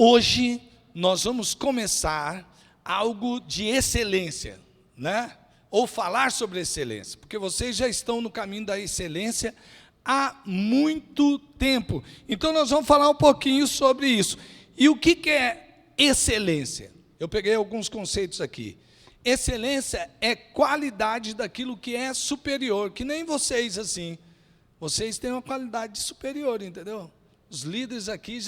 Hoje nós vamos começar algo de excelência, né? Ou falar sobre excelência, porque vocês já estão no caminho da excelência há muito tempo. Então nós vamos falar um pouquinho sobre isso. E o que é excelência? Eu peguei alguns conceitos aqui. Excelência é qualidade daquilo que é superior, que nem vocês assim. Vocês têm uma qualidade superior, entendeu? Os líderes aqui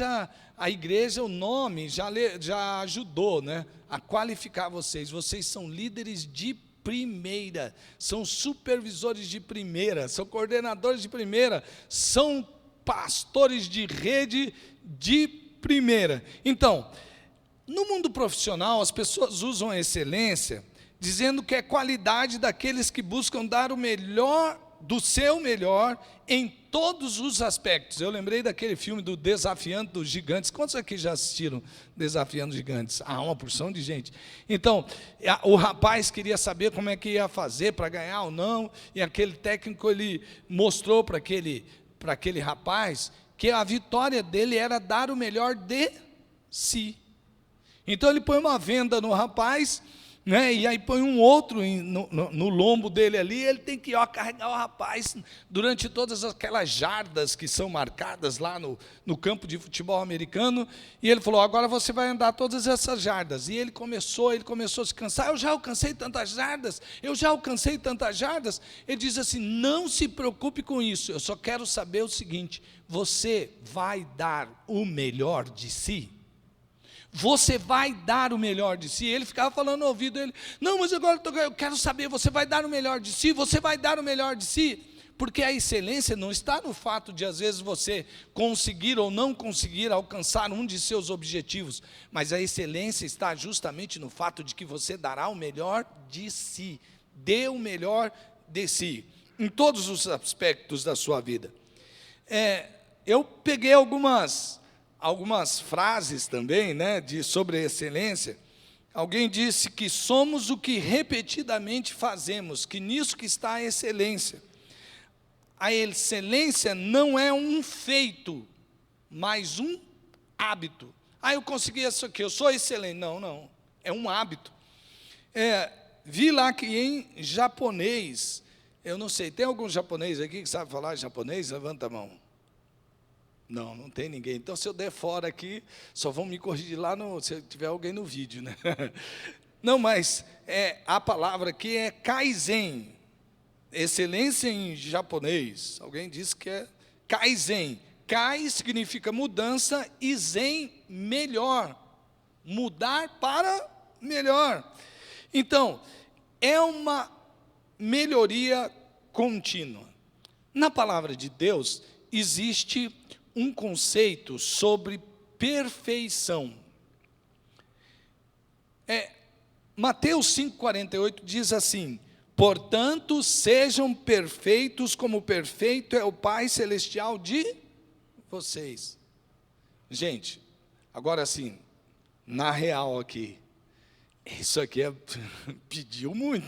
a igreja, o nome já ajudou, né, a qualificar vocês. Vocês são líderes de primeira, são supervisores de primeira, são coordenadores de primeira, são pastores de rede de primeira. Então, no mundo profissional, as pessoas usam a excelência dizendo que é qualidade daqueles que buscam dar o melhor, do seu melhor, em todos os aspectos. Eu lembrei daquele filme do Desafiando os Gigantes. Quantos aqui já assistiram Desafiando os Gigantes? Uma porção de gente. Então, o rapaz queria saber como é que ia fazer para ganhar ou não, e aquele técnico, ele mostrou para aquele rapaz que a vitória dele era dar o melhor de si. Então ele põe uma venda no rapaz, né, e aí põe um outro no lombo dele ali, ele tem que carregar o rapaz durante todas aquelas jardas que são marcadas lá no campo de futebol americano, e ele falou, agora você vai andar todas essas jardas. E ele começou a se cansar, eu já alcancei tantas jardas. Ele diz assim, não se preocupe com isso, eu só quero saber o seguinte, você vai dar o melhor de si? Você vai dar o melhor de si? Ele ficava falando no ouvido dele, não, mas agora eu quero saber, você vai dar o melhor de si? Você vai dar o melhor de si? Porque a excelência não está no fato de, às vezes, você conseguir ou não conseguir alcançar um de seus objetivos, mas a excelência está justamente no fato de que você dará o melhor de si, dê o melhor de si, em todos os aspectos da sua vida. Eu peguei algumas frases também, né, sobre a excelência. Alguém disse que somos o que repetidamente fazemos, que nisso que está a excelência. A excelência não é um feito, mas um hábito. Eu consegui isso aqui, eu sou excelente. Não, é um hábito. Vi lá que em japonês, eu não sei, tem algum japonês aqui que sabe falar japonês? Levanta a mão. Não tem ninguém. Então, se eu der fora aqui, só vão me corrigir lá se tiver alguém no vídeo, né? Não, mas a palavra aqui é kaizen. Excelência em japonês. Alguém disse que é kaizen. Kai significa mudança e zen, melhor. Mudar para melhor. Então, é uma melhoria contínua. Na palavra de Deus, existe um conceito sobre perfeição. Mateus 5,48 diz assim, portanto, sejam perfeitos como perfeito é o Pai Celestial de vocês. Gente, agora sim, na real aqui, isso aqui pediu muito,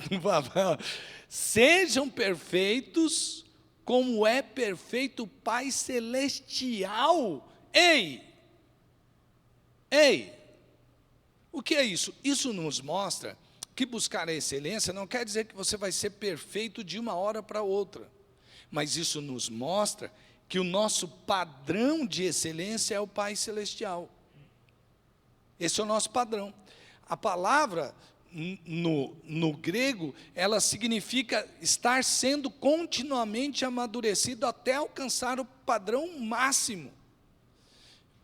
sejam perfeitos como é perfeito o Pai Celestial. Ei, o que é isso? Isso nos mostra que buscar a excelência não quer dizer que você vai ser perfeito de uma hora para outra, mas isso nos mostra que o nosso padrão de excelência é o Pai Celestial. Esse é o nosso padrão. A palavra no grego, ela significa estar sendo continuamente amadurecido até alcançar o padrão máximo.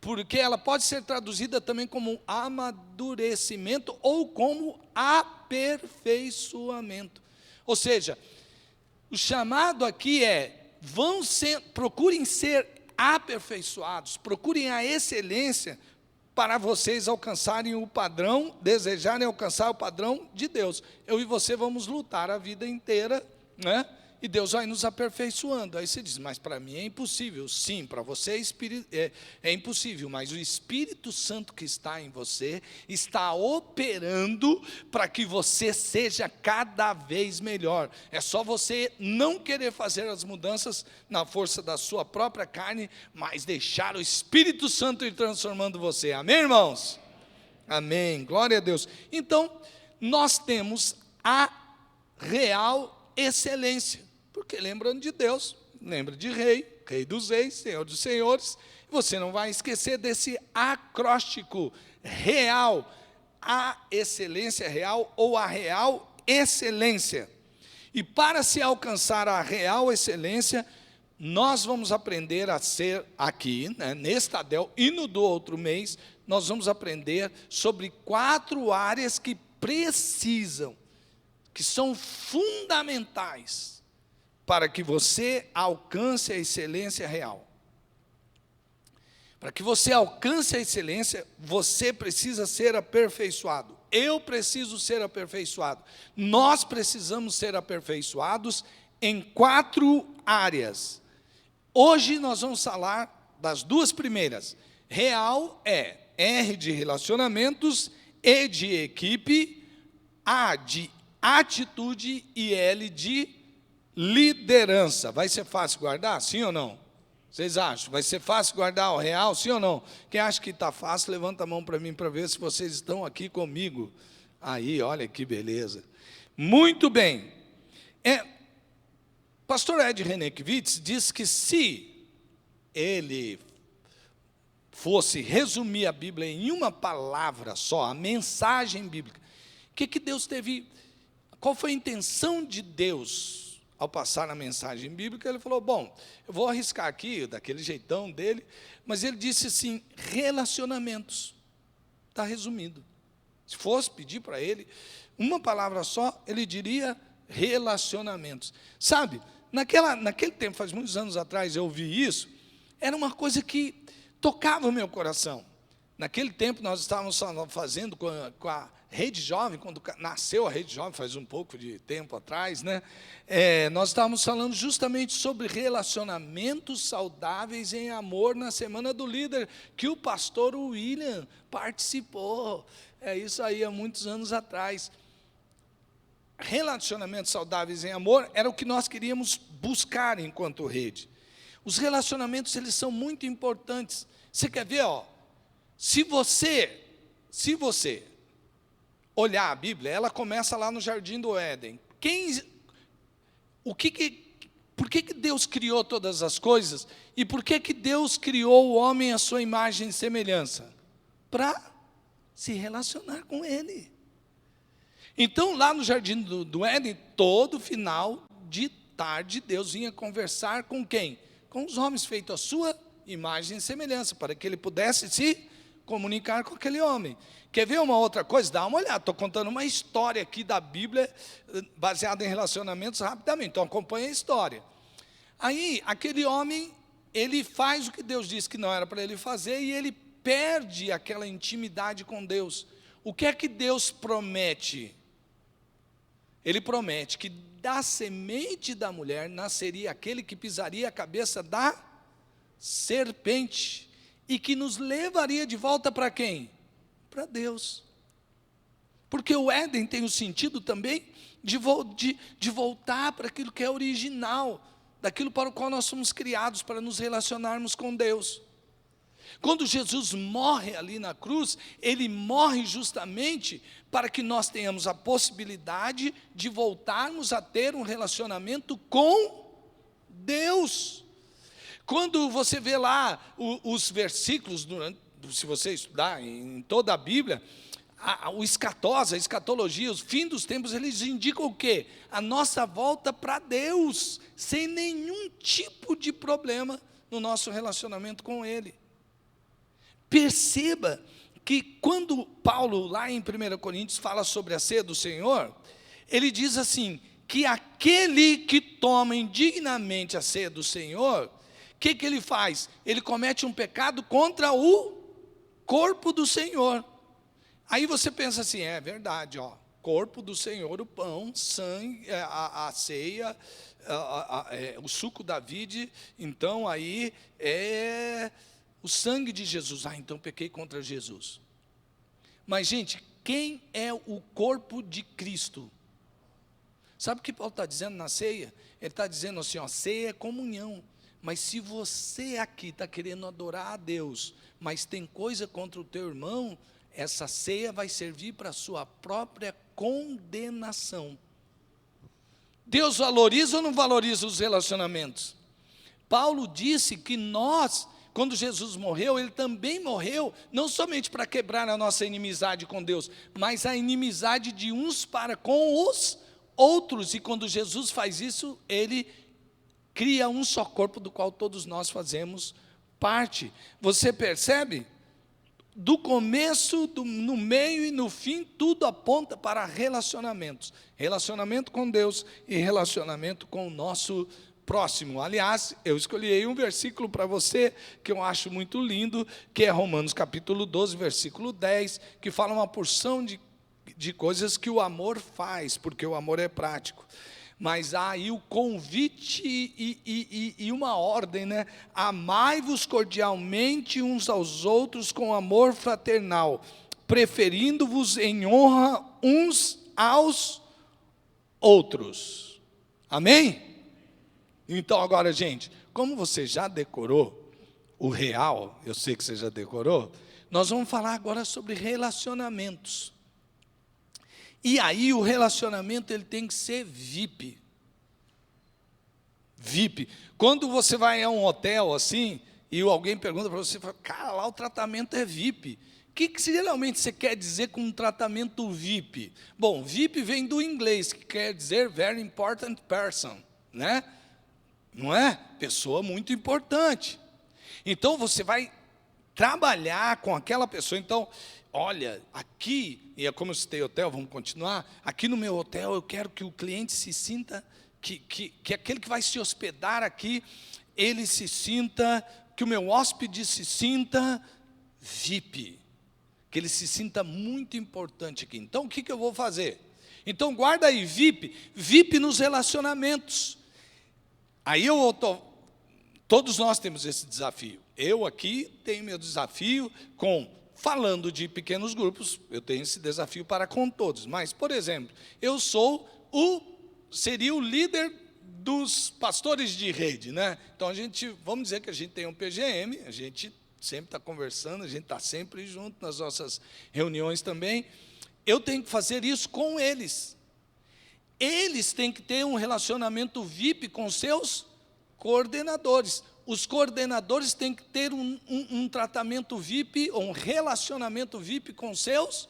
Porque ela pode ser traduzida também como amadurecimento ou como aperfeiçoamento. Ou seja, o chamado aqui procurem ser aperfeiçoados, procurem a excelência para vocês alcançarem o padrão, desejarem alcançar o padrão de Deus. Eu e você vamos lutar a vida inteira, né? e Deus vai nos aperfeiçoando. Aí você diz, mas para mim é impossível. Sim, para você é impossível, mas o Espírito Santo que está em você está operando para que você seja cada vez melhor. É só você não querer fazer as mudanças na força da sua própria carne, mas deixar o Espírito Santo ir transformando você. Amém, irmãos? Amém, glória a Deus. Então, nós temos a real excelência. Porque lembrando de Deus, lembra de rei, rei dos reis, senhor dos senhores, você não vai esquecer desse acróstico real, a excelência real ou a real excelência. E para se alcançar a real excelência, nós vamos aprender a ser aqui, né, neste Tadel, e no do outro mês, nós vamos aprender sobre 4 áreas que precisam, que são fundamentais, para que você alcance a excelência real. Para que você alcance a excelência, você precisa ser aperfeiçoado. Eu preciso ser aperfeiçoado. Nós precisamos ser aperfeiçoados em 4 áreas. Hoje nós vamos falar das 2 primeiras. Real é R de relacionamentos, E de equipe, A de atitude e L de liderança. Vai ser fácil guardar? Sim ou não? Vocês acham? Vai ser fácil guardar o real? Sim ou não? Quem acha que está fácil, levanta a mão para mim, para ver se vocês estão aqui comigo. Aí, olha que beleza. Muito bem. Pastor Ed Renekiewicz diz que se ele fosse resumir a Bíblia em uma palavra só, a mensagem bíblica, que Deus teve, qual foi a intenção de Deus ao passar a mensagem bíblica? Ele falou, bom, eu vou arriscar aqui, daquele jeitão dele, mas ele disse assim, relacionamentos. Está resumido. Se fosse pedir para ele uma palavra só, ele diria relacionamentos. Sabe, naquele tempo, faz muitos anos atrás, eu ouvi isso, era uma coisa que tocava o meu coração. Naquele tempo, nós estávamos fazendo com a Rede Jovem, quando nasceu a Rede Jovem, faz um pouco de tempo atrás, né? Nós estávamos falando justamente sobre relacionamentos saudáveis em amor na Semana do Líder, que o pastor William participou. É isso aí, há muitos anos atrás. Relacionamentos saudáveis em amor era o que nós queríamos buscar enquanto rede. Os relacionamentos, eles são muito importantes. Você quer ver, ó? Se você olhar a Bíblia, ela começa lá no Jardim do Éden. Por que Deus criou todas as coisas? E por que Deus criou o homem à sua imagem e semelhança? Para se relacionar com Ele. Então, lá no Jardim do Éden, todo final de tarde, Deus vinha conversar com quem? Com os homens feitos à sua imagem e semelhança, para que Ele pudesse se comunicar com aquele homem. Quer ver uma outra coisa? Dá uma olhada, estou contando uma história aqui da Bíblia, baseada em relacionamentos, rapidamente, então acompanha a história. Aí, aquele homem, ele faz o que Deus disse que não era para ele fazer, e ele perde aquela intimidade com Deus. O que é que Deus promete? Ele promete que da semente da mulher nasceria aquele que pisaria a cabeça da serpente, e que nos levaria de volta para quem? Para Deus. Porque o Éden tem o sentido também de voltar para aquilo que é original, daquilo para o qual nós somos criados, para nos relacionarmos com Deus. Quando Jesus morre ali na cruz, Ele morre justamente para que nós tenhamos a possibilidade de voltarmos a ter um relacionamento com Deus. Quando você vê lá os versículos, se você estudar em toda a Bíblia, o escatose, a escatologia, os fim dos tempos, eles indicam o quê? A nossa volta para Deus, sem nenhum tipo de problema no nosso relacionamento com Ele. Perceba que quando Paulo, lá em 1 Coríntios, fala sobre a ceia do Senhor, ele diz assim, que aquele que toma indignamente a ceia do Senhor, o que ele faz? Ele comete um pecado contra o corpo do Senhor. Aí você pensa assim, é verdade, ó, corpo do Senhor, o pão, sangue, a ceia, o suco da vide, então aí é o sangue de Jesus. Então pequei contra Jesus. Mas, gente, quem é o corpo de Cristo? Sabe o que Paulo está dizendo na ceia? Ele está dizendo assim, ó, ceia é comunhão. Mas se você aqui está querendo adorar a Deus, mas tem coisa contra o teu irmão, essa ceia vai servir para a sua própria condenação. Deus valoriza ou não valoriza os relacionamentos? Paulo disse que nós, quando Jesus morreu, Ele também morreu, não somente para quebrar a nossa inimizade com Deus, mas a inimizade de uns para com os outros. E quando Jesus faz isso, Ele cria um só corpo, do qual todos nós fazemos parte. Você percebe? Do começo, no meio e no fim, tudo aponta para relacionamentos. Relacionamento com Deus e relacionamento com o nosso próximo. Aliás, eu escolhi um versículo para você, que eu acho muito lindo, que é Romanos capítulo 12, versículo 10, que fala uma porção de coisas que o amor faz, porque o amor é prático. Mas há aí o convite e uma ordem, né? Amai-vos cordialmente uns aos outros com amor fraternal, preferindo-vos em honra uns aos outros. Amém? Então agora, gente, como você já decorou o real, eu sei que você já decorou, nós vamos falar agora sobre relacionamentos. E aí o relacionamento ele tem que ser VIP. VIP. Quando você vai a um hotel assim, e alguém pergunta para você, fala, cara, lá o tratamento é VIP. O que geralmente você quer dizer com um tratamento VIP? Bom, VIP vem do inglês, que quer dizer Very Important Person, né? Não é? Pessoa muito importante. Então você vai trabalhar com aquela pessoa. Então, olha, aqui, e é como eu citei hotel, vamos continuar. Aqui no meu hotel eu quero que o cliente se sinta, que aquele que vai se hospedar aqui, ele se sinta, que o meu hóspede se sinta VIP. Que ele se sinta muito importante aqui. Então, o que eu vou fazer? Então, guarda aí, VIP nos relacionamentos. Aí todos nós temos esse desafio. Eu aqui tenho meu desafio falando de pequenos grupos, eu tenho esse desafio para com todos. Mas, por exemplo, eu seria o líder dos pastores de rede, né? Então, vamos dizer que a gente tem um PGM, a gente sempre está conversando, a gente está sempre junto nas nossas reuniões também. Eu tenho que fazer isso com eles. Eles têm que ter um relacionamento VIP com seus coordenadores. Os coordenadores têm que ter um tratamento VIP, ou um relacionamento VIP com seus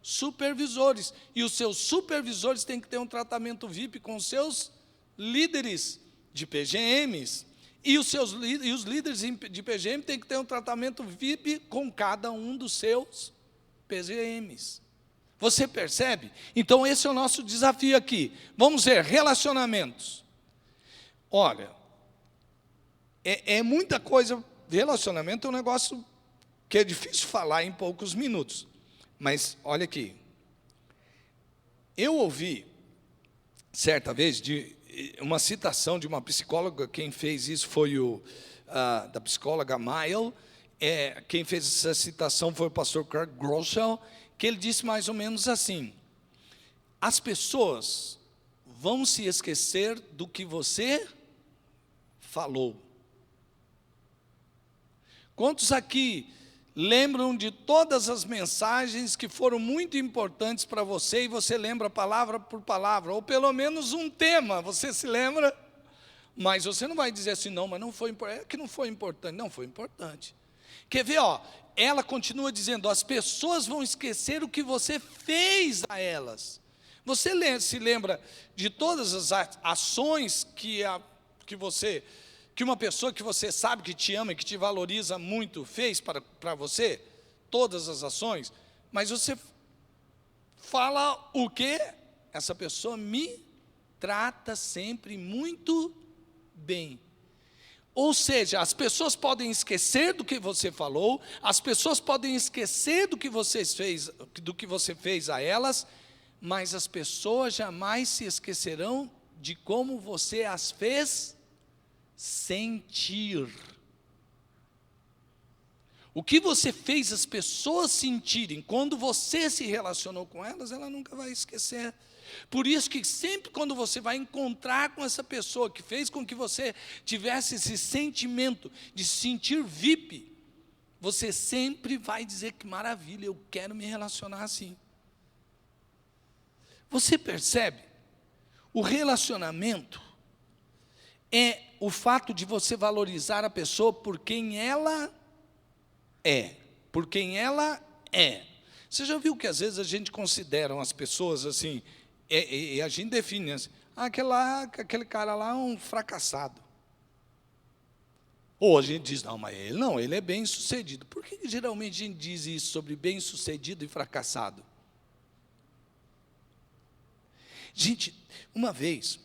supervisores. E os seus supervisores têm que ter um tratamento VIP com seus líderes de PGMs. E os líderes de PGM têm que ter um tratamento VIP com cada um dos seus PGMs. Você percebe? Então, esse é o nosso desafio aqui. Vamos ver, relacionamentos. Olha, é muita coisa. Relacionamento é um negócio que é difícil falar em poucos minutos. Mas, olha aqui. Eu ouvi, certa vez, uma citação de uma psicóloga. Quem fez isso foi da psicóloga Mael. Quem fez essa citação foi o pastor Craig Groeschel, que ele disse mais ou menos assim: as pessoas vão se esquecer do que você falou. Quantos aqui lembram de todas as mensagens que foram muito importantes para você, e você lembra palavra por palavra, ou pelo menos um tema, você se lembra? Mas você não vai dizer assim, não, mas não foi importante. É que não foi importante. Não, foi importante. Quer ver, ela continua dizendo, as pessoas vão esquecer o que você fez a elas. Você se lembra de todas as ações que uma pessoa que você sabe que te ama e que te valoriza muito fez para você? Todas as ações. Mas você fala o quê? Essa pessoa me trata sempre muito bem. Ou seja, as pessoas podem esquecer do que você falou, as pessoas podem esquecer do que você fez a elas, mas as pessoas jamais se esquecerão de como você as fez sentir. O que você fez as pessoas sentirem quando você se relacionou com elas, ela nunca vai esquecer. Por isso que sempre quando você vai encontrar com essa pessoa que fez com que você tivesse esse sentimento de se sentir VIP, você sempre vai dizer que maravilha, eu quero me relacionar assim. Você percebe? O relacionamento é o fato de você valorizar a pessoa por quem ela é. Por quem ela é. Você já viu que às vezes a gente considera as pessoas assim, e a gente define assim, aquele cara lá é um fracassado. Ou a gente diz, não, ele é bem sucedido. Por que geralmente a gente diz isso sobre bem sucedido e fracassado? Gente, uma vez,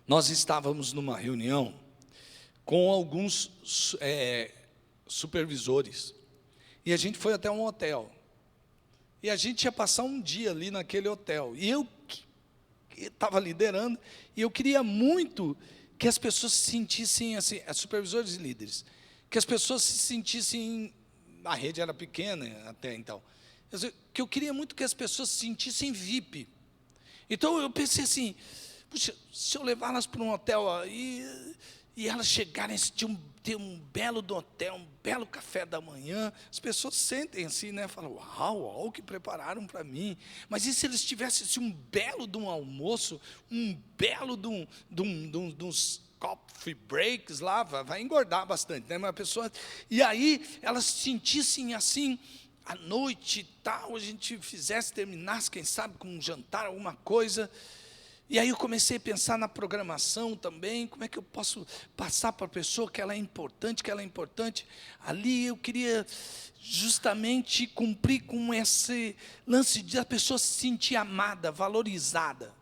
nós estávamos numa reunião com alguns supervisores, e a gente foi até um hotel, e a gente ia passar um dia ali naquele hotel, e eu estava liderando, e eu queria muito que as pessoas se sentissem assim, supervisores e líderes, que as pessoas se sentissem, a rede era pequena até então, que eu queria muito que as pessoas se sentissem VIP. Então eu pensei assim, puxa, se eu levar elas para um hotel e elas chegarem a ter um belo do hotel, um belo café da manhã, as pessoas sentem assim, né? Falam, uau, o que prepararam para mim. Mas e se eles tivessem assim, um belo de um almoço, um belo de uns coffee breaks lá, vai engordar bastante, né? Mas a pessoa, e aí elas se sentissem assim, à noite e tal, a gente terminasse, quem sabe, com um jantar, alguma coisa. E aí eu comecei a pensar na programação também, como é que eu posso passar para a pessoa que ela é importante, Ali eu queria justamente cumprir com esse lance de a pessoa se sentir amada, valorizada.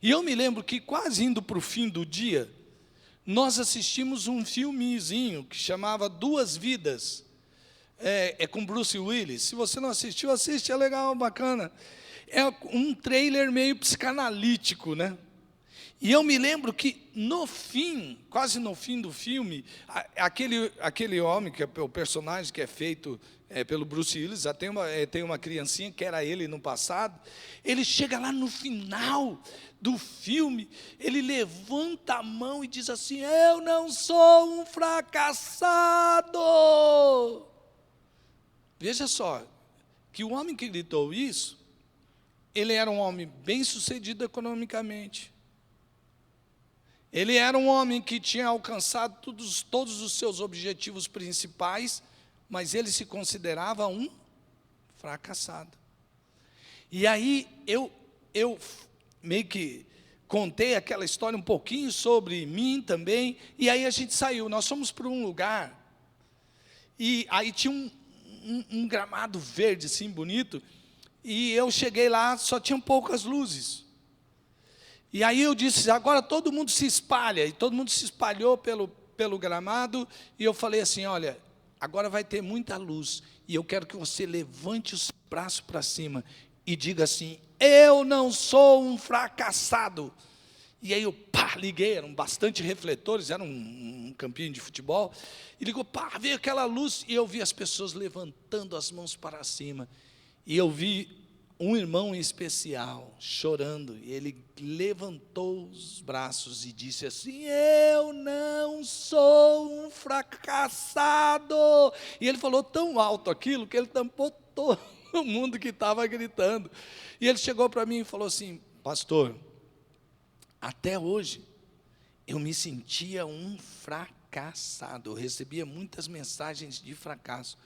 E eu me lembro que quase indo para o fim do dia, nós assistimos um filmezinho que chamava Duas Vidas, com Bruce Willis. Se você não assistiu, assiste, é legal, bacana. É um trailer meio psicanalítico, né? E eu me lembro que no fim, quase no fim do filme, aquele homem, que é o personagem que é feito pelo Bruce Willis, já tem uma criancinha que era ele no passado, ele chega lá no final do filme, ele levanta a mão e diz assim, eu não sou um fracassado. Veja só, que o homem que gritou isso, ele era um homem bem-sucedido economicamente. Ele era um homem que tinha alcançado todos os seus objetivos principais, mas ele se considerava um fracassado. E aí eu meio que contei aquela história um pouquinho sobre mim também, e aí a gente saiu, nós fomos para um lugar, e aí tinha um gramado verde, assim, bonito, e eu cheguei lá, só tinham poucas luzes. E aí eu disse, agora todo mundo se espalha, e todo mundo se espalhou pelo gramado, e eu falei assim, olha, agora vai ter muita luz, e eu quero que você levante os braços para cima, e diga assim, eu não sou um fracassado. E aí eu, liguei, eram bastante refletores, era um campinho de futebol, e ligou, veio aquela luz, e eu vi as pessoas levantando as mãos para cima, e eu vi um irmão em especial chorando, e ele levantou os braços e disse assim, eu não sou um fracassado. E ele falou tão alto aquilo, que ele tampou todo mundo que estava gritando. E ele chegou para mim e falou assim, pastor, até hoje, eu me sentia um fracassado, eu recebia muitas mensagens de fracasso,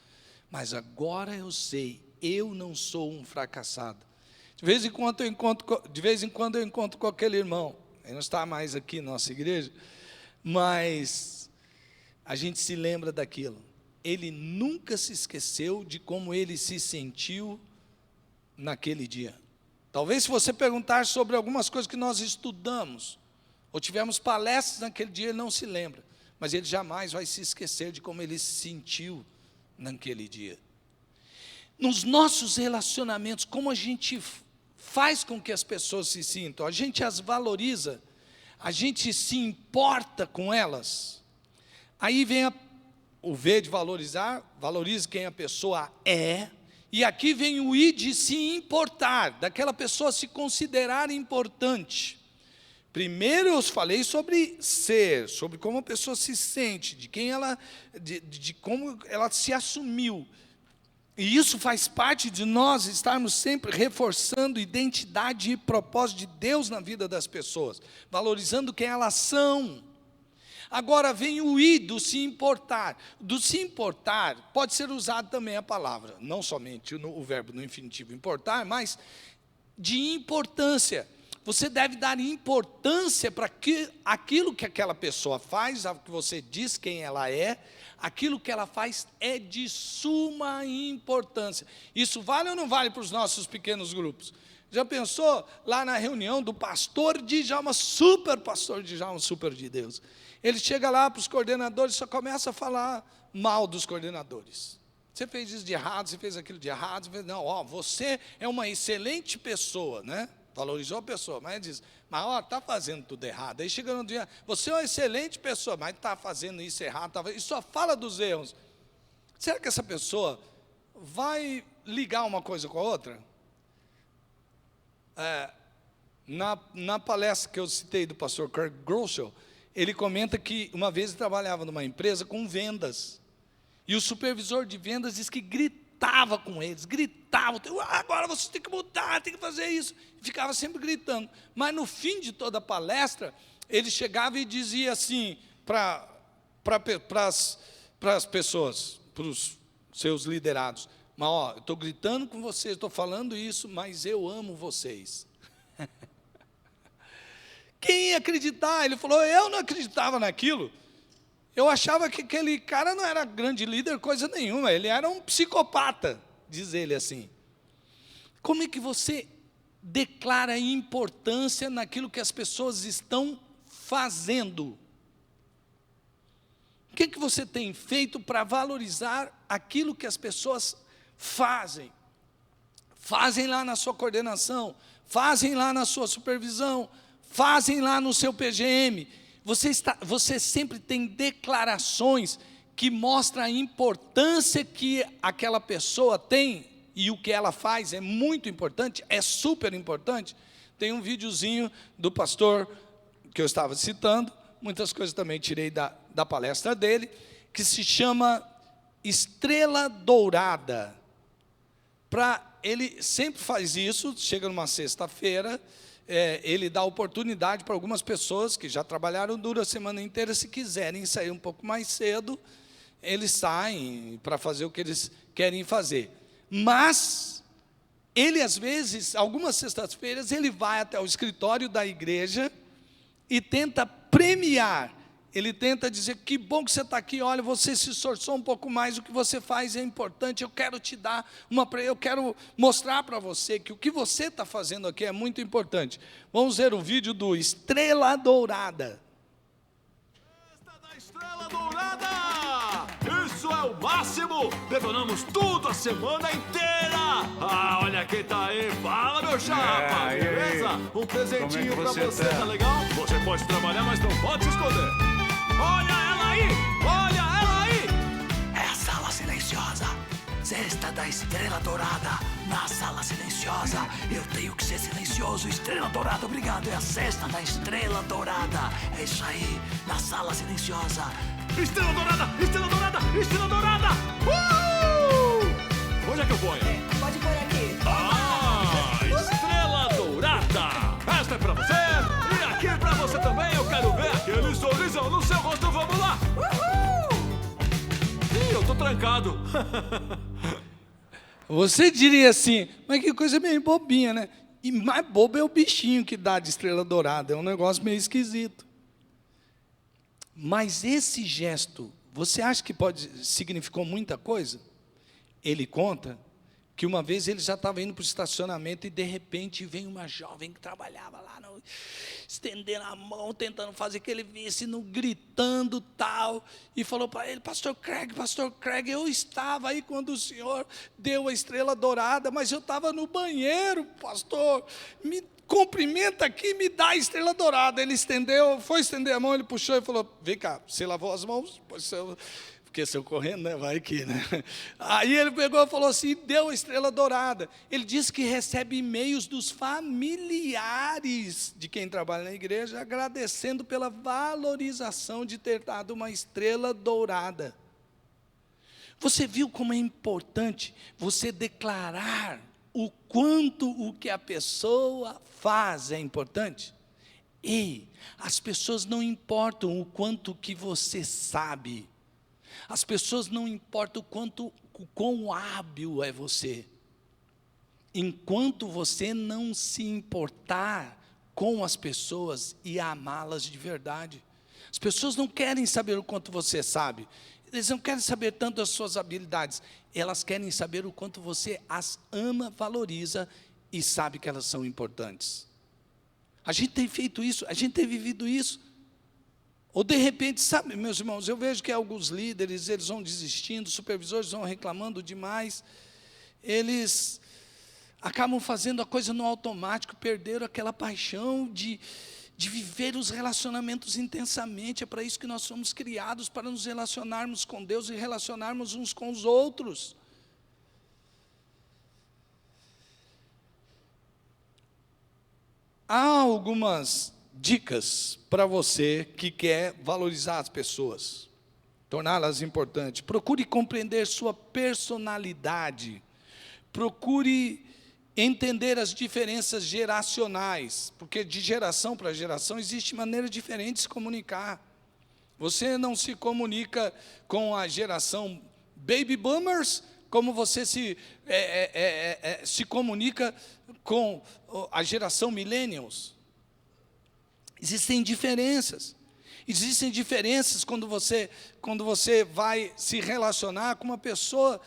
mas agora eu sei, eu não sou um fracassado. De vez em quando eu encontro com aquele irmão, ele não está mais aqui na nossa igreja, mas a gente se lembra daquilo. Ele nunca se esqueceu de como ele se sentiu naquele dia. Talvez se você perguntar sobre algumas coisas que nós estudamos, ou tivemos palestras naquele dia, ele não se lembra, mas ele jamais vai se esquecer de como ele se sentiu naquele dia. Nos nossos relacionamentos, como a gente faz com que as pessoas se sintam, a gente as valoriza, a gente se importa com elas. Aí vem o V de valorizar, valorize quem a pessoa é, e aqui vem o I de se importar, daquela pessoa se considerar importante. Primeiro eu falei sobre ser, sobre como a pessoa se sente, de quem ela, de como ela se assumiu. E isso faz parte de nós estarmos sempre reforçando identidade e propósito de Deus na vida das pessoas, valorizando quem elas são. Agora vem o I do se importar. Do se importar, pode ser usado também a palavra, não somente o verbo no infinitivo importar, mas de importância. Você deve dar importância para aquilo que aquela pessoa faz, ao que você diz quem ela é, aquilo que ela faz é de suma importância. Isso vale ou não vale para os nossos pequenos grupos? Já pensou lá na reunião do pastor Djalma, super pastor Djalma, super de Deus? Ele chega lá para os coordenadores e só começa a falar mal dos coordenadores. Você fez isso de errado, você fez aquilo de errado. Não, você é uma excelente pessoa, né? Valorizou a pessoa, mas diz, mas está fazendo tudo errado. Aí chega no dia, você é uma excelente pessoa, mas está fazendo isso errado, e só fala dos erros. Será que essa pessoa vai ligar uma coisa com a outra? Na palestra que eu citei do pastor Kirk Groeschel, ele comenta que uma vez ele trabalhava numa empresa com vendas, e o supervisor de vendas diz que gritava com eles, gritava, agora você tem que mudar, tem que fazer isso, e ficava sempre gritando. Mas no fim de toda a palestra, ele chegava e dizia assim para as pessoas, para os seus liderados, mas eu estou gritando com vocês, estou falando isso, mas eu amo vocês. Quem ia acreditar? Ele falou, eu não acreditava naquilo. Eu achava que aquele cara não era grande líder, coisa nenhuma, ele era um psicopata, diz ele assim. Como é que você declara importância naquilo que as pessoas estão fazendo? O que você tem feito para valorizar aquilo que as pessoas fazem? Fazem lá na sua coordenação, fazem lá na sua supervisão, fazem lá no seu PGM. Você sempre tem declarações que mostram a importância que aquela pessoa tem, e o que ela faz é muito importante, é super importante. Tem um videozinho do pastor que eu estava citando, muitas coisas também tirei da palestra dele, que se chama Estrela Dourada. Ele sempre faz isso, chega numa sexta-feira, ele dá oportunidade para algumas pessoas que já trabalharam duro a semana inteira, se quiserem sair um pouco mais cedo, eles saem para fazer o que eles querem fazer. Mas, ele às vezes, algumas sextas-feiras, ele vai até o escritório da igreja e tenta premiar. Ele tenta dizer, que bom que você está aqui, olha, você se esforçou um pouco mais, o que você faz é importante, eu quero te dar eu quero mostrar para você que o que você está fazendo aqui é muito importante. Vamos ver o vídeo do Estrela Dourada. Festa da Estrela Dourada! Isso é o máximo! Detonamos tudo a semana inteira! Olha quem tá aí! Fala, meu chapa! Beleza? Um presentinho pra você, tá legal? Você pode trabalhar, mas não pode se esconder! Olha ela aí! Olha ela aí! É a sala silenciosa. Festa da Estrela Dourada. Na sala silenciosa. Eu tenho que ser silencioso. Estrela Dourada, obrigado. É a festa da Estrela Dourada. É isso aí. Na sala silenciosa. Estrela Dourada! Estrela Dourada! Estrela Dourada! Onde é que eu ponho? Pode pôr aqui. Estrela Dourada! Esta é pra você! E aqui pra você também! Eu quero ver aquele sorriso no seu rosto! Vamos lá! Ih, eu tô trancado! Você diria assim, mas que coisa meio bobinha, né? E mais bobo é o bichinho que dá de estrela dourada, é um negócio meio esquisito. Mas esse gesto, você acha que significou muita coisa? Ele conta que uma vez ele já estava indo para o estacionamento e de repente vem uma jovem que trabalhava lá, estendendo a mão, tentando fazer que ele visse, gritando tal, e falou para ele: Pastor Craig, eu estava aí quando o senhor deu a estrela dourada, mas eu estava no banheiro, pastor, me cumprimenta aqui, me dá a estrela dourada. Ele foi estender a mão, ele puxou e falou: vem cá, você lavou as mãos? Porque se eu correndo, né, vai aqui, né? Aí ele pegou e falou assim, deu a estrela dourada. Ele disse que recebe e-mails dos familiares de quem trabalha na igreja, agradecendo pela valorização de ter dado uma estrela dourada. Você viu como é importante você declarar o quanto o que a pessoa faz é importante? Ei, as pessoas não importam o quanto que você sabe. As pessoas não importam o quão hábil é você. Enquanto você não se importar com as pessoas e amá-las de verdade. As pessoas não querem saber o quanto você sabe. Eles não querem saber tanto as suas habilidades. Elas querem saber o quanto você as ama, valoriza e sabe que elas são importantes. A gente tem feito isso, a gente tem vivido isso. Ou de repente, sabe, meus irmãos, eu vejo que alguns líderes, eles vão desistindo, supervisores vão reclamando demais, eles acabam fazendo a coisa no automático, perderam aquela paixão de viver os relacionamentos intensamente. É para isso que nós somos criados, para nos relacionarmos com Deus e relacionarmos uns com os outros. Há algumas dicas para você que quer valorizar as pessoas, torná-las importantes. Procure compreender sua personalidade. Procure entender as diferenças geracionais, porque de geração para geração existe maneira diferente de se comunicar. Você não se comunica com a geração Baby Boomers como você se comunica com a geração Millennials. Existem diferenças. Existem diferenças quando você vai se relacionar com uma pessoa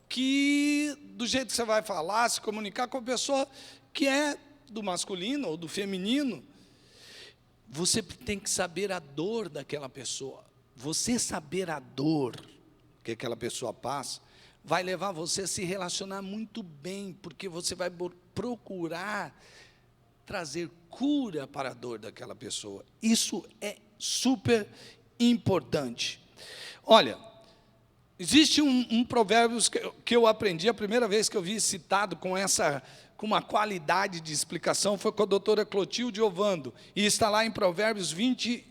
que, do jeito que você vai falar, se comunicar com uma pessoa que é do masculino ou do feminino. Você tem que saber a dor daquela pessoa. Você saber a dor que aquela pessoa passa vai levar você a se relacionar muito bem, porque você vai procurar trazer cura para a dor daquela pessoa. Isso é super importante. Olha, existe um provérbio que eu aprendi, a primeira vez que eu vi citado com uma qualidade de explicação, foi com a doutora Clotilde Ovando, e está lá em Provérbios 20,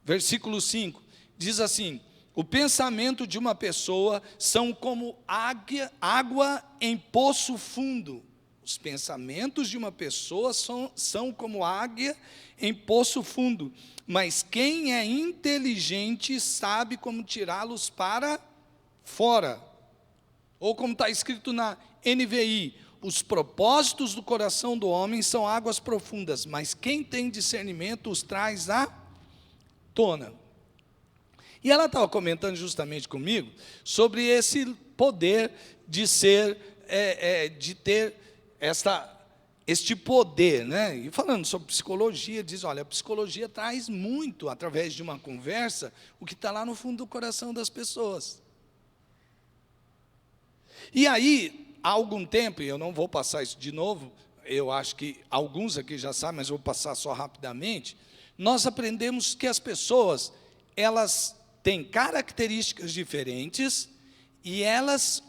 versículo 5, diz assim: o pensamento de uma pessoa são como água em poço fundo. Os pensamentos de uma pessoa são como águia em poço fundo, mas quem é inteligente sabe como tirá-los para fora. Ou como está escrito na NVI, os propósitos do coração do homem são águas profundas, mas quem tem discernimento os traz à tona. E ela estava comentando justamente comigo sobre esse poder de ter este poder, né? E falando sobre psicologia, diz, olha, a psicologia traz muito, através de uma conversa, o que está lá no fundo do coração das pessoas. E aí, há algum tempo, e eu não vou passar isso de novo, eu acho que alguns aqui já sabem, mas eu vou passar só rapidamente, nós aprendemos que as pessoas, elas têm características diferentes, e elas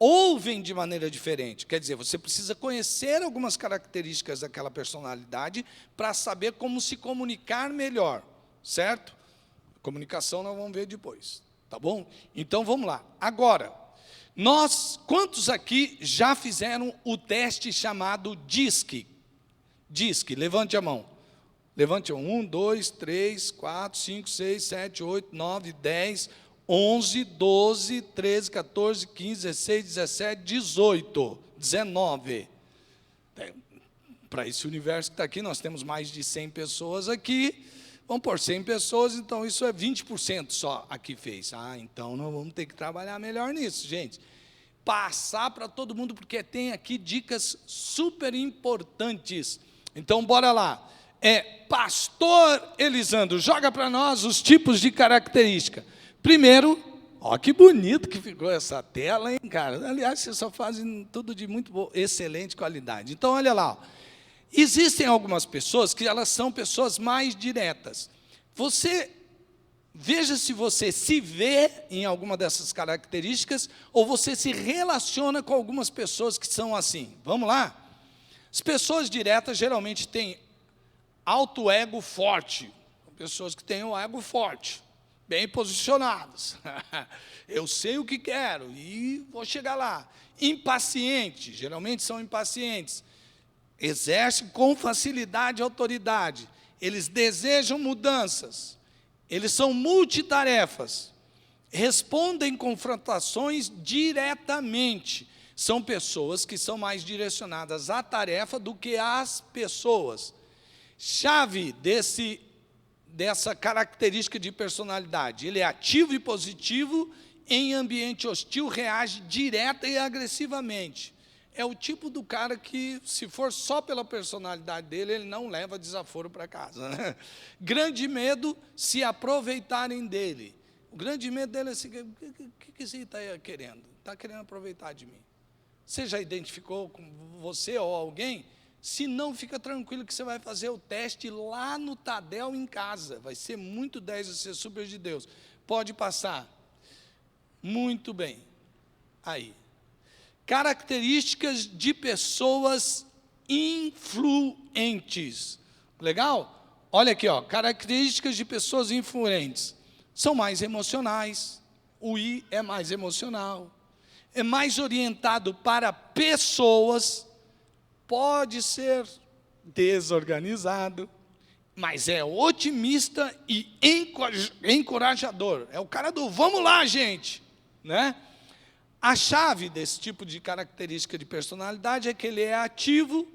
ouvem de maneira diferente. Quer dizer, você precisa conhecer algumas características daquela personalidade para saber como se comunicar melhor, certo? Comunicação nós vamos ver depois, tá bom? Então vamos lá. Agora, quantos aqui já fizeram o teste chamado DISC? DISC, levante a mão. Levante a mão. 1, 2, 3, 4, 5, 6, 7, 8, 9, 10, 11, 12, 13, 14, 15, 16, 17, 18, 19. Para esse universo que está aqui, nós temos mais de 100 pessoas aqui. Vamos por 100 pessoas, então isso é 20% só aqui fez. Então nós vamos ter que trabalhar melhor nisso, gente. passar para todo mundo, porque tem aqui dicas super importantes. Então, bora lá. Pastor Elisandro, joga para nós os tipos de característica. Primeiro, ó, que bonito que ficou essa tela, hein, cara? Aliás, vocês só fazem tudo de muito boa, excelente qualidade. Então, olha lá. Ó. Existem algumas pessoas que elas são pessoas mais diretas. Veja se você se vê em alguma dessas características ou você se relaciona com algumas pessoas que são assim. Vamos lá? As pessoas diretas geralmente têm alto ego forte. Pessoas que têm um ego forte, bem posicionadas. Eu sei o que quero e vou chegar lá. Impaciente, geralmente são impacientes. Exercem com facilidade a autoridade. Eles desejam mudanças. Eles são multitarefas. Respondem confrontações diretamente. São pessoas que são mais direcionadas à tarefa do que às pessoas. Chave dessa característica de personalidade. Ele é ativo e positivo, em ambiente hostil, reage direta e agressivamente. É o tipo do cara que, se for só pela personalidade dele, ele não leva desaforo para casa. Né? Grande medo, se aproveitarem dele. O grande medo dele é assim, o que você está querendo? Está querendo aproveitar de mim. Você já identificou com você ou alguém? Se não, fica tranquilo que você vai fazer o teste lá no Tadel em casa. Vai ser muito 10, vai ser super de Deus. Pode passar. Muito bem. Aí. Características de pessoas influentes. Legal? Olha aqui, ó, características de pessoas influentes. São mais emocionais. O I é mais emocional. É mais orientado para pessoas. Pode ser desorganizado, mas é otimista e encorajador. É o cara do vamos lá, gente. Né? A chave desse tipo de característica de personalidade é que ele é ativo,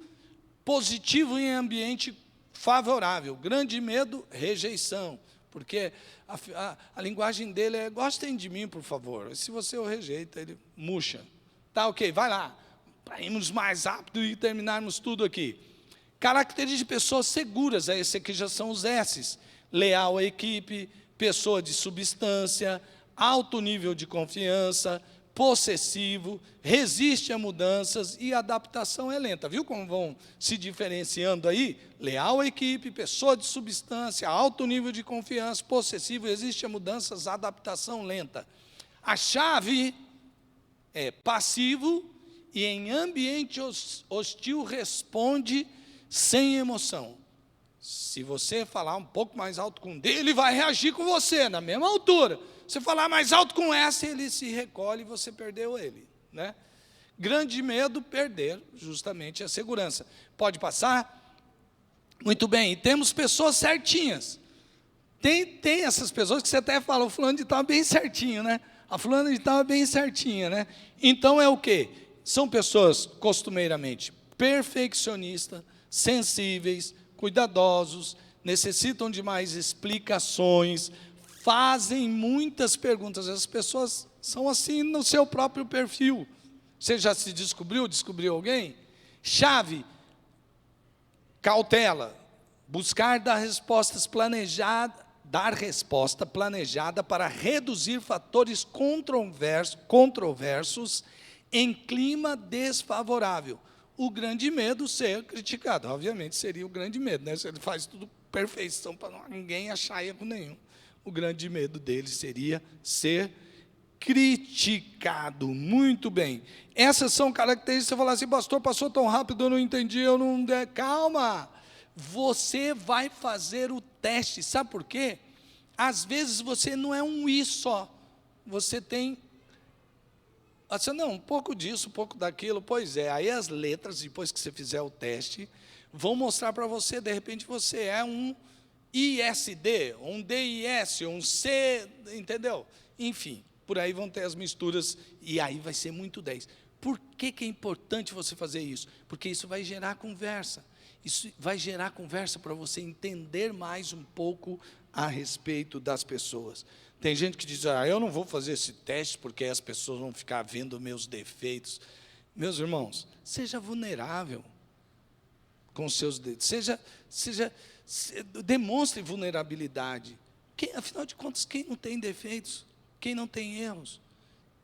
positivo em ambiente favorável. Grande medo, rejeição. Porque a linguagem dele é, gostem de mim, por favor. Se você o rejeita, ele murcha. Tá, ok, vai lá. Para irmos mais rápido e terminarmos tudo aqui. Características de pessoas seguras, esse aqui já são os S's. Leal à equipe, pessoa de substância, alto nível de confiança, possessivo, resiste a mudanças e a adaptação é lenta. Viu como vão se diferenciando aí? Leal à equipe, pessoa de substância, alto nível de confiança, possessivo, resiste a mudanças, adaptação lenta. A chave é passivo e em ambiente hostil responde sem emoção. Se você falar um pouco mais alto com D, ele vai reagir com você, na mesma altura. Se falar mais alto com S, ele se recolhe e você perdeu ele. Né? Grande medo, perder justamente a segurança. Pode passar? Muito bem, e temos pessoas certinhas. Tem essas pessoas que você até fala, o fulano de tal bem certinho, né? A fulana de tal é bem certinha, né? Então é o quê? São pessoas costumeiramente perfeccionistas, sensíveis, cuidadosos, necessitam de mais explicações, fazem muitas perguntas. As pessoas são assim no seu próprio perfil. Você já se descobriu alguém? Chave, cautela, buscar dar resposta planejada para reduzir fatores controversos em clima desfavorável. O grande medo ser criticado, obviamente seria o grande medo, né? Se ele faz tudo perfeição para ninguém achar erro nenhum. O grande medo dele seria ser criticado. Muito bem. Essas são características. Você falar assim, pastor, passou tão rápido, eu não entendi, eu não... Calma! Você vai fazer o teste. Sabe por quê? Às vezes você não é um I só. Você tem... Assim, não, um pouco disso, um pouco daquilo. Pois é, aí as letras, depois que você fizer o teste, vão mostrar para você, de repente, você é um ISD, um DIS, um C, entendeu? Enfim, por aí vão ter as misturas, e aí vai ser muito 10. Por que é importante você fazer isso? Porque isso vai gerar conversa. Isso vai gerar conversa para você entender mais um pouco a respeito das pessoas. Tem gente que diz, eu não vou fazer esse teste porque as pessoas vão ficar vendo meus defeitos. Meus irmãos, seja vulnerável com os seus defeitos. Demonstre vulnerabilidade. Afinal de contas, quem não tem defeitos? Quem não tem erros?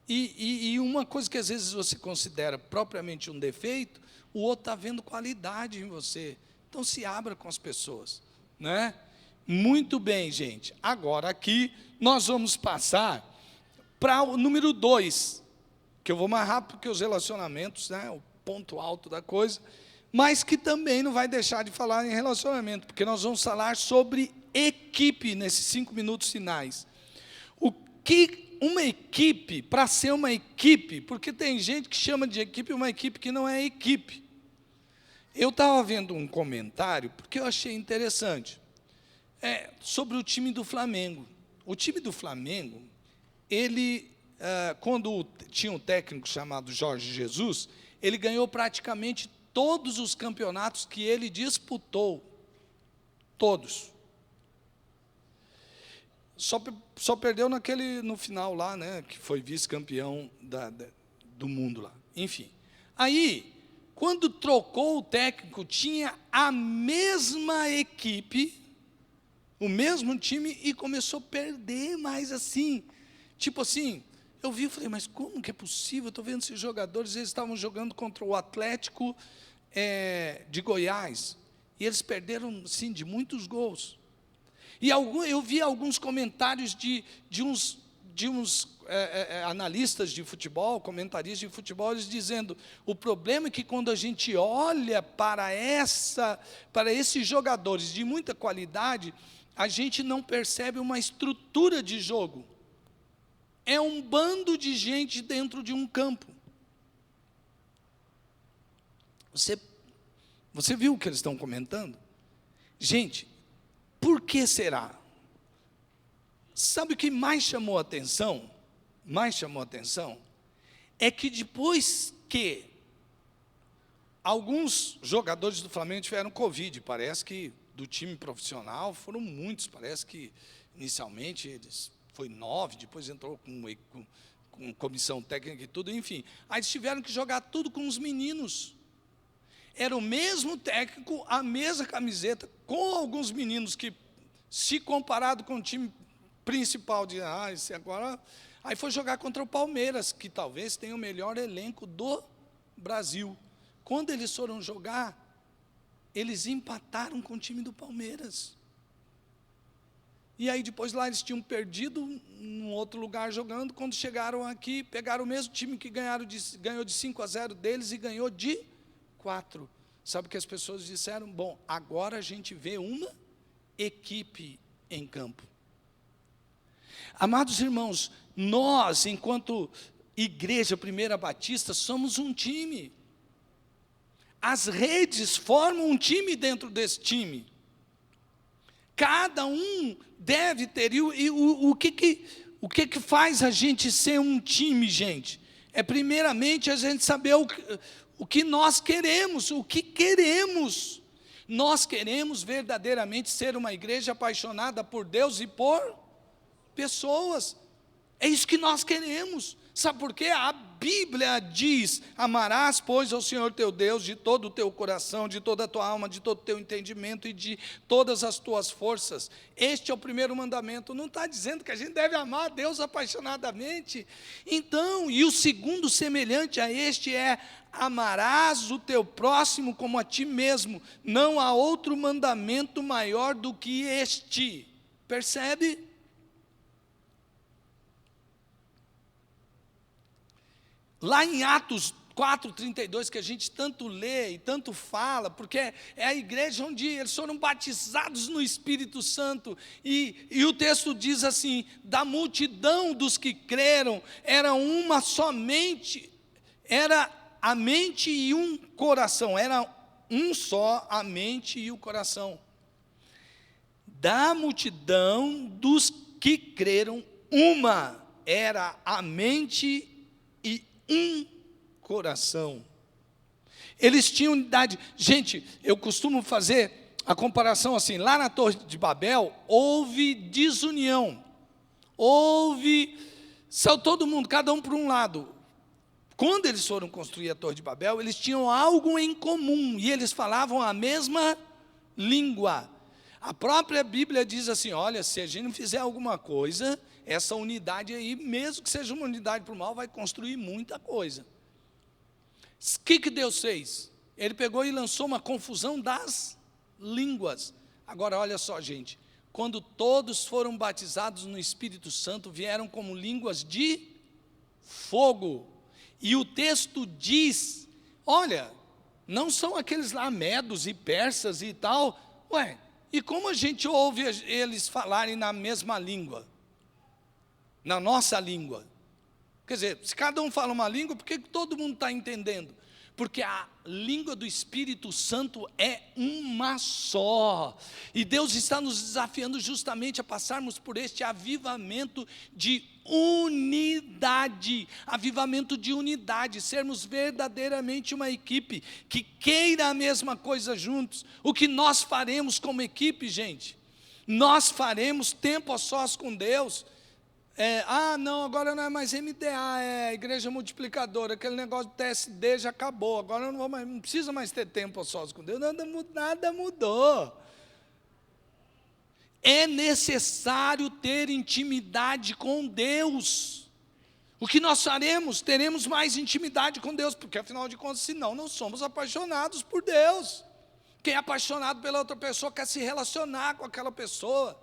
E uma coisa que às vezes você considera propriamente um defeito, o outro está vendo qualidade em você. Então se abra com as pessoas, né? Muito bem, gente. Agora aqui nós vamos passar para o número 2, que eu vou mais rápido porque os relacionamentos, né, o ponto alto da coisa, mas que também não vai deixar de falar em relacionamento, porque nós vamos falar sobre equipe nesses 5 minutos finais. O que uma equipe, para ser uma equipe, porque tem gente que chama de equipe uma equipe que não é equipe. Eu estava vendo um comentário, porque eu achei interessante, sobre o time do Flamengo. O time do Flamengo, ele, quando tinha um técnico chamado Jorge Jesus, ele ganhou praticamente todos os campeonatos que ele disputou. Todos. Só perdeu no final lá, né, que foi vice-campeão do mundo lá. Enfim. Aí, quando trocou o técnico, tinha a mesma equipe, o mesmo time, e começou a perder mais assim. Tipo assim, eu vi e falei, mas como que é possível? Eu estou vendo esses jogadores, eles estavam jogando contra o Atlético de Goiás, e eles perderam, sim, de muitos gols. E eu vi alguns comentários de uns analistas de futebol, comentaristas de futebol, eles dizendo, o problema é que quando a gente olha para esses jogadores de muita qualidade, a gente não percebe uma estrutura de jogo. É um bando de gente dentro de um campo. Você viu o que eles estão comentando? Gente, por que será? Sabe o que mais chamou a atenção? É que depois que alguns jogadores do Flamengo tiveram Covid, parece que do time profissional foram muitos, parece que inicialmente foi 9, depois entrou com comissão técnica e tudo, enfim. Aí eles tiveram que jogar tudo com os meninos. Era o mesmo técnico, a mesma camiseta, com alguns meninos que, se comparado com o time principal, esse agora... Aí foi jogar contra o Palmeiras, que talvez tenha o melhor elenco do Brasil. Quando eles foram jogar, eles empataram com o time do Palmeiras. E aí depois lá eles tinham perdido em outro lugar jogando, quando chegaram aqui, pegaram o mesmo time que ganhou de 5-0 deles e ganhou de 4. Sabe o que as pessoas disseram? Bom, agora a gente vê uma equipe em campo. Amados irmãos, nós, enquanto Igreja Primeira Batista, somos um time. As redes formam um time dentro desse time. Cada um deve ter. E o que faz a gente ser um time, gente? É primeiramente a gente saber o que nós queremos, o que queremos. Nós queremos verdadeiramente ser uma igreja apaixonada por Deus e por pessoas. É isso que nós queremos. Sabe por quê? A Bíblia diz, amarás, pois, ao Senhor teu Deus de todo o teu coração, de toda a tua alma, de todo o teu entendimento e de todas as tuas forças. Este é o primeiro mandamento. Não está dizendo que a gente deve amar a Deus apaixonadamente. Então, e o segundo semelhante a este é, amarás o teu próximo como a ti mesmo. Não há outro mandamento maior do que este. Percebe? Lá em Atos 4:32, que a gente tanto lê e tanto fala, porque é a igreja onde eles foram batizados no Espírito Santo, e o texto diz assim, da multidão dos que creram, era uma só mente, era a mente e um coração, era um só a mente e o coração. Da multidão dos que creram, uma era a mente e um coração. Eles tinham unidade. Gente, eu costumo fazer a comparação assim, lá na Torre de Babel, houve desunião. saiu todo mundo, cada um para um lado. Quando eles foram construir a Torre de Babel, eles tinham algo em comum, e eles falavam a mesma língua. A própria Bíblia diz assim, olha, se a gente não fizer alguma coisa, essa unidade aí, mesmo que seja uma unidade para o mal, vai construir muita coisa. O que Deus fez? Ele pegou e lançou uma confusão das línguas. Agora, olha só, gente, quando todos foram batizados no Espírito Santo, vieram como línguas de fogo. E o texto diz, olha, não são aqueles lá medos e persas e tal. Ué, e como a gente ouve eles falarem na mesma língua? Na nossa língua. Quer dizer, se cada um fala uma língua, por que todo mundo está entendendo? Porque a língua do Espírito Santo é uma só. E Deus está nos desafiando justamente a passarmos por este avivamento de unidade. Avivamento de unidade. Sermos verdadeiramente uma equipe que queira a mesma coisa juntos. O que nós faremos como equipe, gente? Nós faremos tempo a sós com Deus. Não, agora não é mais MDA, é Igreja Multiplicadora, aquele negócio do TSD já acabou, agora eu não precisa mais ter tempo a sós com Deus, nada mudou. É necessário ter intimidade com Deus. O que nós faremos? Teremos mais intimidade com Deus, porque afinal de contas, senão não somos apaixonados por Deus. Quem é apaixonado pela outra pessoa quer se relacionar com aquela pessoa.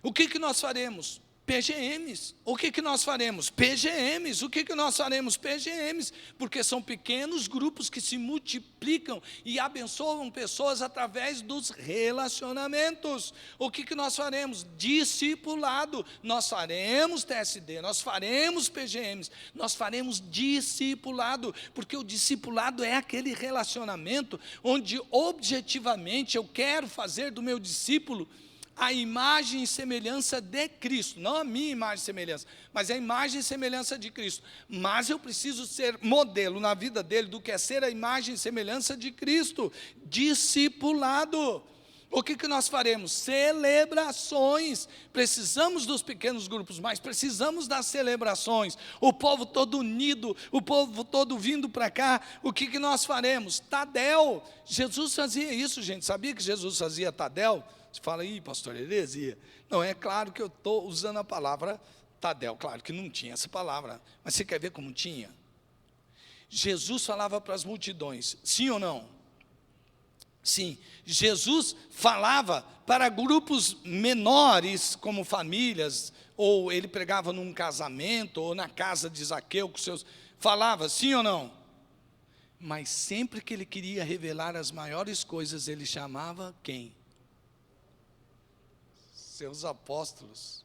O que nós faremos? PGMs. O que nós faremos? PGMs. O que nós faremos? PGMs. Porque são pequenos grupos que se multiplicam e abençoam pessoas através dos relacionamentos. O que nós faremos? Discipulado. Nós faremos TSD, nós faremos PGMs, nós faremos discipulado. Porque o discipulado é aquele relacionamento onde objetivamente eu quero fazer do meu discípulo a imagem e semelhança de Cristo, não a minha imagem e semelhança, mas a imagem e semelhança de Cristo. Mas eu preciso ser modelo na vida dele do que é ser a imagem e semelhança de Cristo. Discipulado. O que nós faremos? Celebrações. Precisamos dos pequenos grupos, mas precisamos das celebrações. O povo todo unido, o povo todo vindo para cá. O que nós faremos? Tadel. Jesus fazia isso, gente. Sabia que Jesus fazia Tadel? Você fala, pastor, heresia. Não, é claro que eu estou usando a palavra Tadel. Claro que não tinha essa palavra. Mas você quer ver como tinha? Jesus falava para as multidões, sim ou não? Sim. Jesus falava para grupos menores, como famílias, ou ele pregava num casamento, ou na casa de Zaqueu com seus... Falava, sim ou não? Mas sempre que ele queria revelar as maiores coisas, ele chamava quem? Seus apóstolos.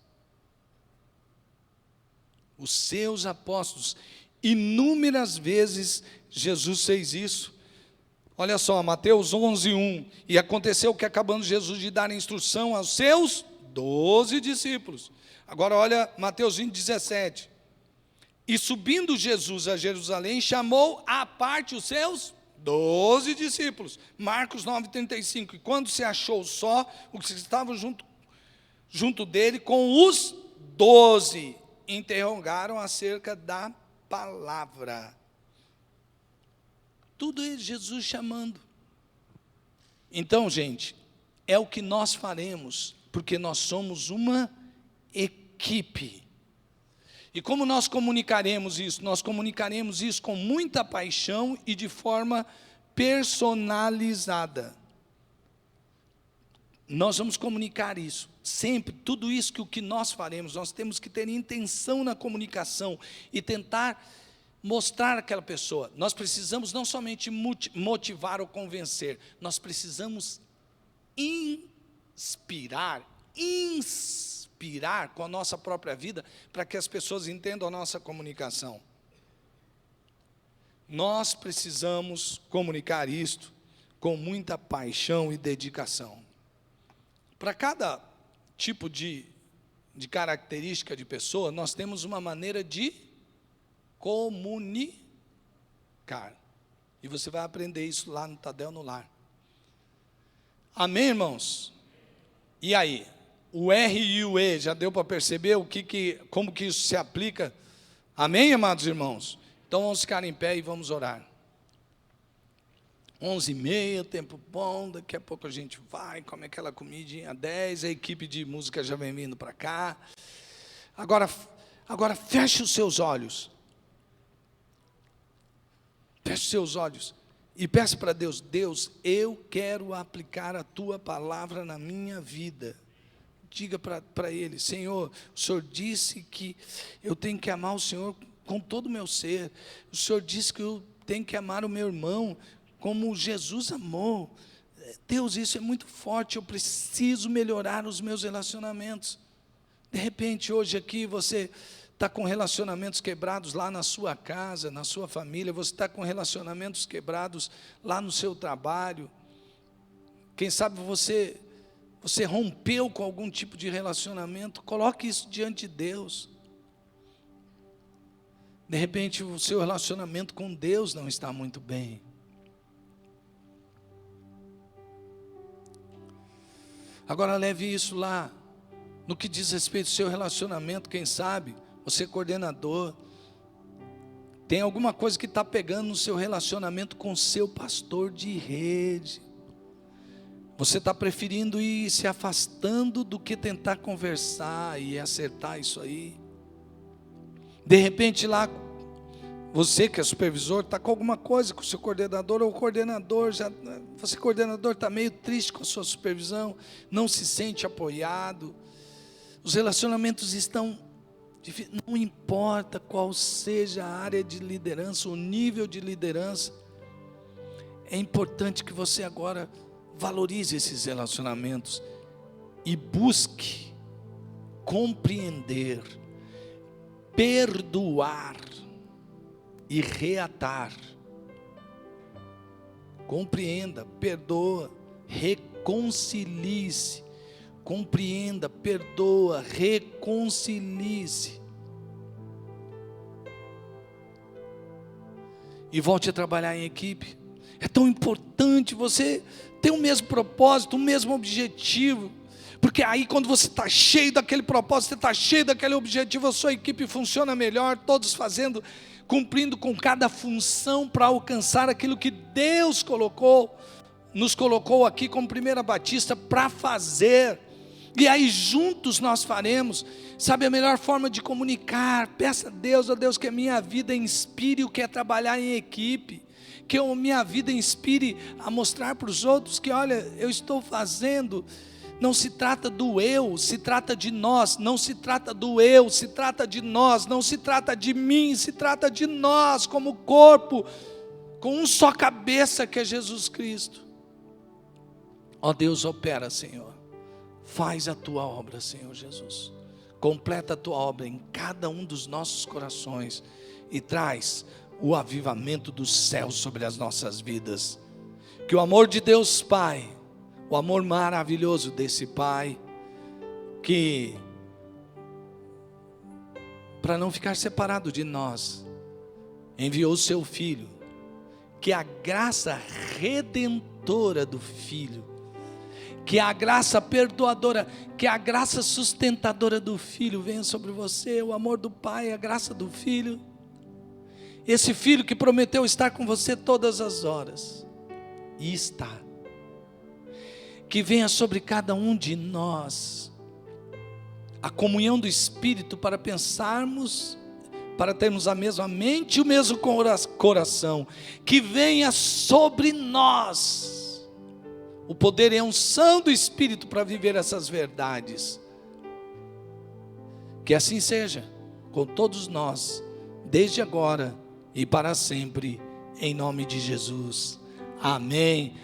Os seus apóstolos. Inúmeras vezes Jesus fez isso. Olha só, Mateus 11:1. E aconteceu que, acabando Jesus de dar instrução aos seus 12 discípulos. Agora olha Mateus 20:17. E subindo Jesus a Jerusalém, chamou à parte os seus 12 discípulos. Marcos 9:35. E quando se achou só, os que estavam junto dele, com os 12, interrogaram acerca da palavra. Tudo é Jesus chamando. Então, gente, é o que nós faremos, porque nós somos uma equipe. E como nós comunicaremos isso? Nós comunicaremos isso com muita paixão e de forma personalizada. Nós vamos comunicar isso, sempre, tudo isso que o que nós faremos, nós temos que ter intenção na comunicação e tentar mostrar àquela pessoa. Nós precisamos não somente motivar ou convencer, nós precisamos inspirar com a nossa própria vida, para que as pessoas entendam a nossa comunicação. Nós precisamos comunicar isto com muita paixão e dedicação. Para cada tipo de característica de pessoa, nós temos uma maneira de comunicar. E você vai aprender isso lá no Tadel no Lar. Amém, irmãos? E aí? o R e o E, já deu para perceber como que isso se aplica? Amém, amados irmãos? Então vamos ficar em pé e vamos orar. 11h30, tempo bom, daqui a pouco a gente vai, come aquela comidinha 10, a equipe de música já vem vindo para cá. Agora feche os seus olhos. Feche os seus olhos e peça para Deus: Deus, eu quero aplicar a Tua palavra na minha vida. Diga para Ele: Senhor, o Senhor disse que eu tenho que amar o Senhor com todo o meu ser. O Senhor disse que eu tenho que amar o meu irmão como Jesus amou. Deus, isso é muito forte, eu preciso melhorar os meus relacionamentos. De repente, hoje aqui, você está com relacionamentos quebrados lá na sua casa, na sua família, você está com relacionamentos quebrados lá no seu trabalho. Quem sabe você rompeu com algum tipo de relacionamento. Coloque isso diante de Deus. De repente, o seu relacionamento com Deus não está muito bem. Agora leve isso lá, no que diz respeito ao seu relacionamento. Quem sabe, você é coordenador, tem alguma coisa que está pegando no seu relacionamento com o seu pastor de rede. Você está preferindo ir se afastando do que tentar conversar e acertar isso aí. De repente lá, você que é supervisor, está com alguma coisa com o seu coordenador, ou o coordenador, você coordenador está meio triste com a sua supervisão, não se sente apoiado. Os relacionamentos estão difíceis, não importa qual seja a área de liderança, o nível de liderança, é importante que você agora valorize esses relacionamentos e busque compreender, perdoar e reatar. Compreenda, perdoa, reconcilie-se. Compreenda, perdoa, reconcilie-se. E volte a trabalhar em equipe. É tão importante você ter o mesmo propósito, o mesmo objetivo. Porque aí quando você está cheio daquele propósito, você está cheio daquele objetivo, a sua equipe funciona melhor, todos cumprindo com cada função para alcançar aquilo que Deus nos colocou aqui como Primeira Batista para fazer. E aí juntos nós faremos. Sabe a melhor forma de comunicar? Peça a Deus, ó Deus, que a minha vida inspire o que é trabalhar em equipe, que a minha vida inspire a mostrar para os outros que, olha, eu estou fazendo. Não se trata do eu, se trata de nós. Não se trata do eu, se trata de nós. Não se trata de mim, se trata de nós como corpo, com um só cabeça que é Jesus Cristo. Ó Deus, opera, Senhor. Faz a Tua obra, Senhor Jesus. Completa a Tua obra em cada um dos nossos corações e traz o avivamento dos céus sobre as nossas vidas. Que o amor de Deus Pai, o amor maravilhoso desse Pai, que para não ficar separado de nós, enviou o seu Filho, que a graça redentora do Filho, que a graça perdoadora, que a graça sustentadora do Filho venha sobre você, o amor do Pai, a graça do Filho, esse Filho que prometeu estar com você todas as horas, e está. Que venha sobre cada um de nós a comunhão do Espírito para pensarmos, para termos a mesma mente e o mesmo coração. Que venha sobre nós o poder e a unção do Espírito para viver essas verdades. Que assim seja com todos nós, desde agora e para sempre, em nome de Jesus. Amém.